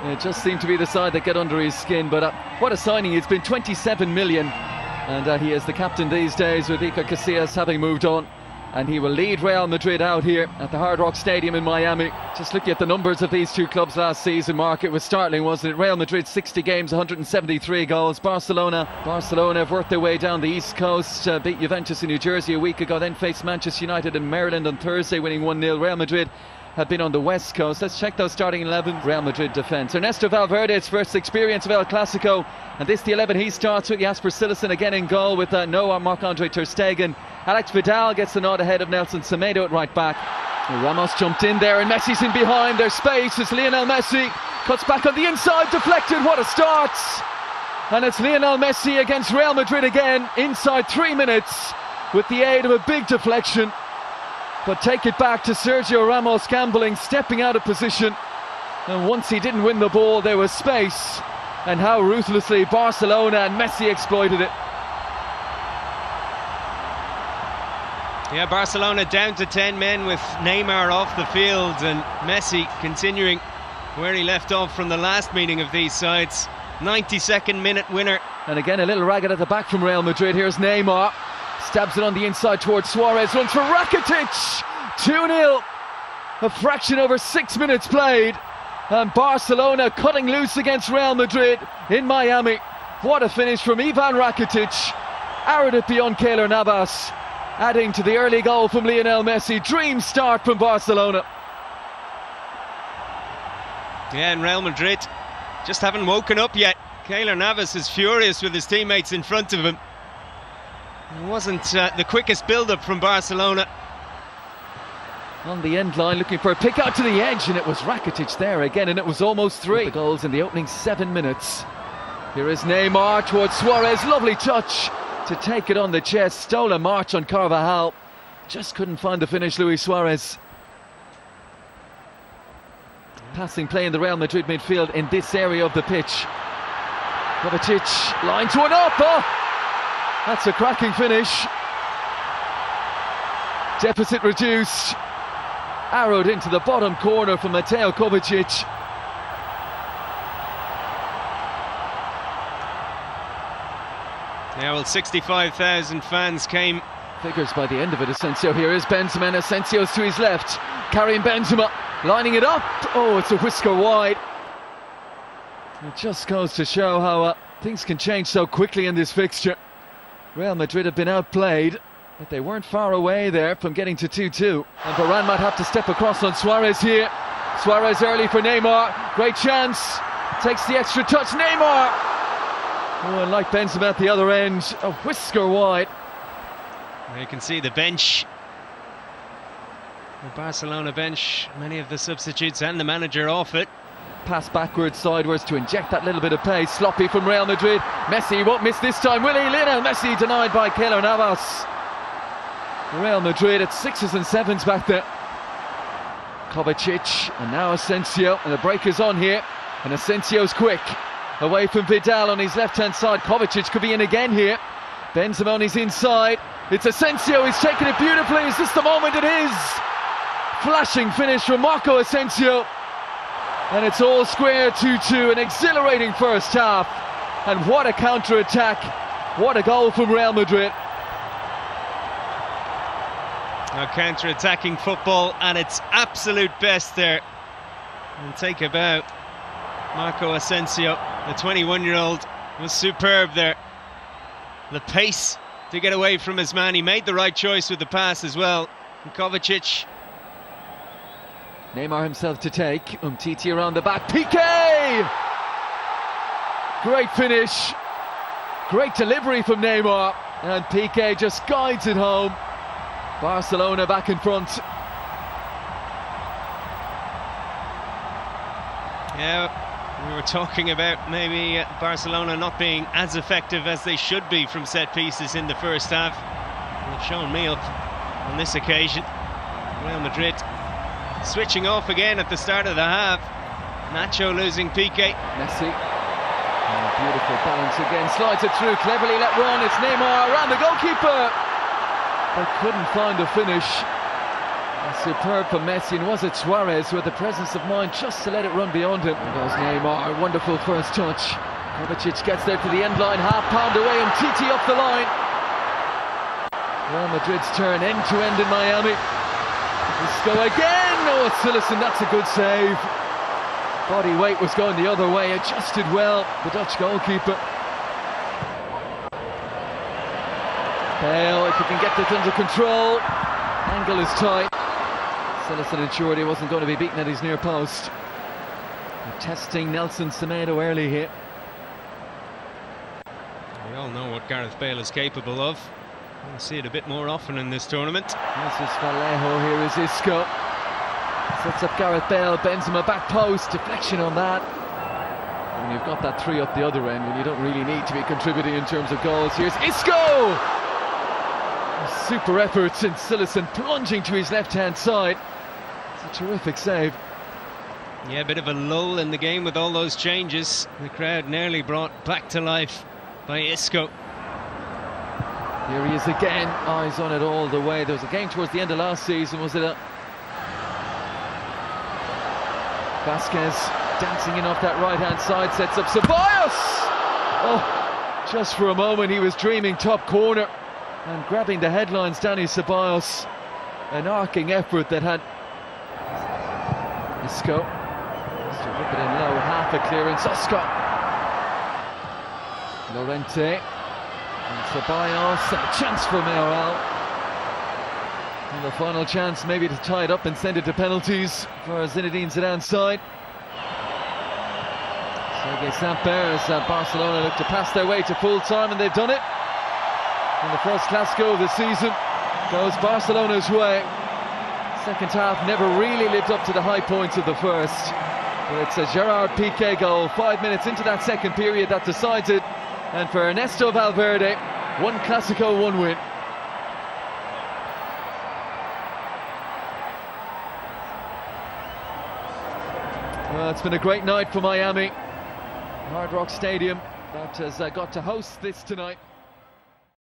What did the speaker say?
It just seemed to be the side that get under his skin, but what a signing. It's been 27 million, and he is the captain these days with Iker Casillas having moved on, and he will lead Real Madrid out here at the Hard Rock Stadium in Miami. Just looking at the numbers of these two clubs last season, Mark, it was startling, wasn't it? Real Madrid 60 games, 173 goals. Barcelona have worked their way down the East Coast, beat Juventus in New Jersey a week ago, then faced Manchester United in Maryland on Thursday, winning 1-0. Real Madrid have been on the West Coast. Let's check those starting 11. Real Madrid defence. Ernesto Valverde's first experience of El Clasico, and this the 11 he starts with. Jasper Cillessen again in goal with no Marc-Andre ter Stegen. Alex Vidal gets the nod ahead of Nelson Semedo at right back. Ramos jumped in there and Messi's in behind. There's space as Lionel Messi cuts back on the inside, deflected. What a start! And it's Lionel Messi against Real Madrid again inside 3 minutes with the aid of a big deflection. But take it back to Sergio Ramos gambling, stepping out of position. And once he didn't win the ball, there was space. And how ruthlessly Barcelona and Messi exploited it. Yeah, Barcelona down to 10 men with Neymar off the field, and Messi continuing where he left off from the last meeting of these sides. 92nd minute winner. And again a little ragged at the back from Real Madrid. Here's Neymar. Stabs it on the inside towards Suarez, runs for Rakitic. 2-0, a fraction over 6 minutes played, and Barcelona cutting loose against Real Madrid in Miami. What a finish from Ivan Rakitic, arrowed it beyond Keylor Navas, adding to the early goal from Lionel Messi. Dream start from Barcelona. Yeah, and Real Madrid just haven't woken up yet. Keylor Navas is furious with his teammates in front of him. It wasn't the quickest build-up from Barcelona. On the end line, looking for a pick out to the edge, and it was Rakitic there again, and it was almost 3 goals in the opening 7 minutes. Here is Neymar towards Suarez, lovely touch to take it on the chest, stole a march on Carvajal, just couldn't find the finish. Luis Suarez. Passing play in the Real Madrid midfield in this area of the pitch. Kovacic, line to one up. Oh! That's a cracking finish. Deficit reduced. Arrowed into the bottom corner from Mateo Kovacic. Yeah, well, 65,000 fans came. Figures by the end of it. Asensio, here is Benzema, and Asensio's to his left. Carrying Benzema, lining it up. Oh, it's a whisker wide. It just goes to show how things can change so quickly in this fixture. Real Madrid have been outplayed, but they weren't far away there from getting to 2-2. And Varane might have to step across on Suarez here. Suarez early for Neymar. Great chance. Takes the extra touch. Neymar! Oh, and like Benzema at the other end, a whisker wide. You can see the bench. The Barcelona bench, many of the substitutes and the manager off it. Pass backwards, sideways to inject that little bit of pace. Sloppy from Real Madrid. Messi won't miss this time, will he? Lionel Messi denied by Keylor Navas. Real Madrid at 6s and 7s back there. Kovacic, and now Asensio, and the break is on here. And Asensio's quick. Away from Vidal on his left-hand side. Kovacic could be in again here. Benzema on his inside. It's Asensio, he's taken it beautifully. Is this the moment? It is! Flashing finish from Marco Asensio. And it's all square, 2-2, an exhilarating first half. And what a counter-attack, what a goal from Real Madrid. Now, counter-attacking football at its absolute best there. And take a bow. Marco Asensio, the 21-year-old, was superb there. The pace to get away from his man, he made the right choice with the pass as well. And Kovacic. Neymar himself to take. Umtiti around the back. Piqué! Great finish. Great delivery from Neymar. And Piqué just guides it home. Barcelona back in front. Yeah, we were talking about maybe Barcelona not being as effective as they should be from set pieces in the first half. They've shown me up on this occasion. Real Madrid switching off again at the start of the half. Nacho losing Piqué. Messi. Oh, beautiful balance again. Slides it through, cleverly let run. It's Neymar around the goalkeeper. They couldn't find a finish. Superb from Messi, and was it Suarez with the presence of mind just to let it run beyond him? There goes Neymar, wonderful first touch. Kovacic gets there to the end line, half pound away, and Titi up the line. Real Madrid's turn end to end in Miami. Let's go again. Oh, it's Cillison, that's a good save. Body weight was going the other way, adjusted well, the Dutch goalkeeper. Bale, if he can get this under control. Angle is tight. Cillison ensured he wasn't going to be beaten at his near post. They're testing Nelson Semedo early here. We all know what Gareth Bale is capable of. We'll see it a bit more often in this tournament. This is Vallejo, here is Isco. Sets up Gareth Bale, bends him a back post, deflection on that. When you've got that three up the other end, when you don't really need to be contributing in terms of goals, here's Isco! Super effort, and Cillison plunging to his left-hand side. It's a terrific save. Yeah, a bit of a lull in the game with all those changes. The crowd nearly brought back to life by Isco. Here he is again, eyes on it all the way. There was a game towards the end of last season, was it? Vasquez dancing in off that right-hand side, sets up Ceballos! Oh, just for a moment he was dreaming top corner. And grabbing the headlines, Dani Ceballos. An arcing effort that had Isco. Just to whip it in low, half a clearance. Oscar. Llorente. And Ceballos. And a chance for Mayoral. And the final chance maybe to tie it up and send it to penalties for Zinedine Zidane's side. Sergei Samper as Barcelona look to pass their way to full time, and they've done it. And the first Clásico of the season goes Barcelona's way. Second half never really lived up to the high points of the first. But it's a Gerard Piqué goal 5 minutes into that second period that decides it. And for Ernesto Valverde, one Clásico, one win. Well, it's been a great night for Miami. Hard Rock Stadium that has got to host this tonight.